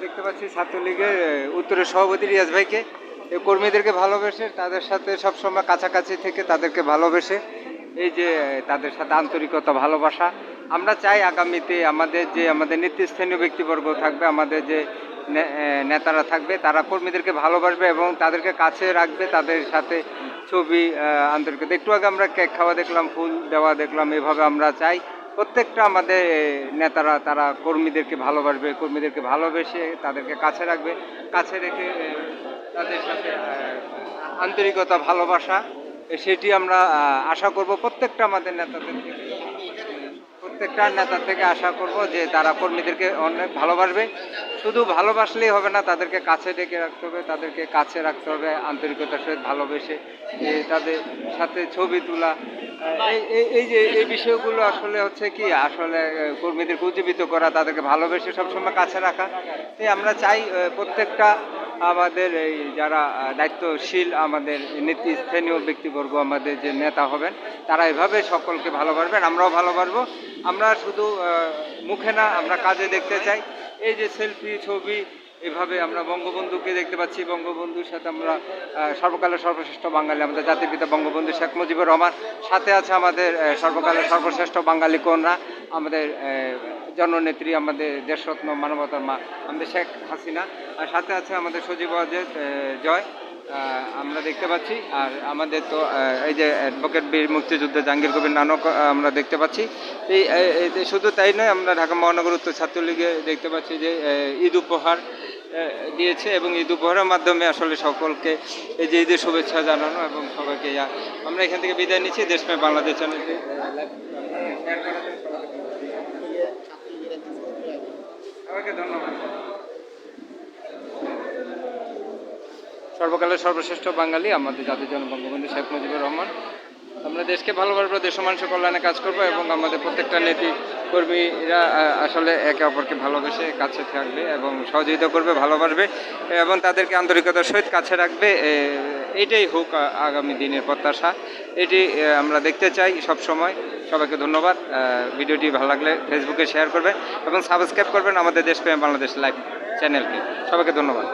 দেখতে পাচ্ছি ছাত্রলীগের উত্তরের সভাপতি রিয়াজ ভাইকে। এই কর্মীদেরকে ভালোবেসে তাদের সাথে সবসময় কাছাকাছি থেকে তাদেরকে ভালোবেসে এই যে তাদের সাথে আন্তরিকতা ভালোবাসা আমরা চাই আগামীতে আমাদের নেতৃস্থানীয় ব্যক্তিবর্গ থাকবে, আমাদের যে নেতারা থাকবে তারা কর্মীদেরকে ভালোবাসবে এবং তাদেরকে কাছে রাখবে, তাদের সাথে ছবি আন্তরিকতা। একটু আগে আমরা কেক খাওয়া দেখলাম, ফুল দেওয়া দেখলাম, এভাবে আমরা চাই প্রত্যেকটা আমাদের নেতারা তারা কর্মীদেরকে ভালোবাসবে, কর্মীদেরকে ভালোবেসে তাদেরকে কাছে রাখবে, কাছে রেখে তাদের সাথে আন্তরিকতা ভালোবাসা সেটি আমরা আশা করব প্রত্যেকটা আমাদের নেতাদের থেকে, প্রত্যেকটা নেতা থেকে আশা করব যে তারা কর্মীদেরকে অনেক ভালোবাসবে। শুধু ভালোবাসলেই হবে না, তাদেরকে কাছে ডেকে রাখতে হবে, তাদেরকে কাছে রাখতে হবে আন্তরিকতার সহিত ভালোবেসে, তাদের সাথে ছবি তোলা। এই বিষয়গুলো আসলে হচ্ছে কি, আসলে কর্মীদেরকে উজ্জীবিত করা, তাদেরকে ভালোবেসে সবসময় কাছে রাখা। তাই আমরা চাই প্রত্যেকটা আমাদের এই যারা দায়িত্বশীল আমাদের নেতৃস্থানীয় ব্যক্তিবর্গ আমাদের যে নেতা হবেন তারা এভাবে সকলকে ভালোবাসবেন, আমরাও ভালোবাসবো। আমরা শুধু মুখে না, আমরা কাজে দেখতে চাই। এই যে সেলফি ছবি এভাবে আমরা বঙ্গবন্ধুকে দেখতে পাচ্ছি, বঙ্গবন্ধুর সাথে আমরা সর্বকালের সর্বশ্রেষ্ঠ বাঙালি আমাদের জাতির পিতা বঙ্গবন্ধু শেখ মুজিবুর রহমান, সাথে আছে আমাদের সর্বকালের সর্বশ্রেষ্ঠ বাঙালি কন্যা আমাদের জননেত্রী, আমাদের দেশরত্ন মানবতার মা আমাদের শেখ হাসিনা, আর সাথে আছে আমাদের সজীব ওয়াজেদ জয় আমরা দেখতে পাচ্ছি। আর আমাদের তো এই যে অ্যাডভোকেট বীর মুক্তিযোদ্ধা জাহাঙ্গীর কবির নানক আমরা দেখতে পাচ্ছি। এই শুধু তাই নয়, আমরা ঢাকা মহানগর উত্তর ছাত্রলীগে দেখতে পাচ্ছি যে ঈদ উপহার দিয়েছে এবং ঈদ উপহারের মাধ্যমে আসলে সকলকে এই যে ঈদের শুভেচ্ছা জানানো এবং সবাইকে আমরা এখান থেকে বিদায় নিচ্ছি। দেশপ্রেম বাংলাদেশ চ্যানেলটি সবাইকে ধন্যবাদ। সর্বকালের সর্বশ্রেষ্ঠ বাঙালি আমাদের জাতির জনক বঙ্গবন্ধু শেখ মুজিবুর রহমান। আমরা দেশকে ভালোবাসবো, দেশ মানুষের কল্যাণে কাজ করবো এবং আমাদের প্রত্যেকটা নেতা কর্মীরা আসলে একে অপরকে ভালোবেসে কাছে থাকবে এবং সহযোগিতা করবে, ভালোবাসবে এবং তাদেরকে আন্তরিকতার সহিত কাছে রাখবে। এইটাই হোক আগামী দিনের প্রত্যাশা, এটি আমরা দেখতে চাই সব সময়। সবাইকে ধন্যবাদ। ভিডিওটি ভালো লাগলে ফেসবুকে শেয়ার করবেন এবং সাবস্ক্রাইব করবেন আমাদের দেশপ্রেম বাংলাদেশ লাইভ চ্যানেলকে। সবাইকে ধন্যবাদ।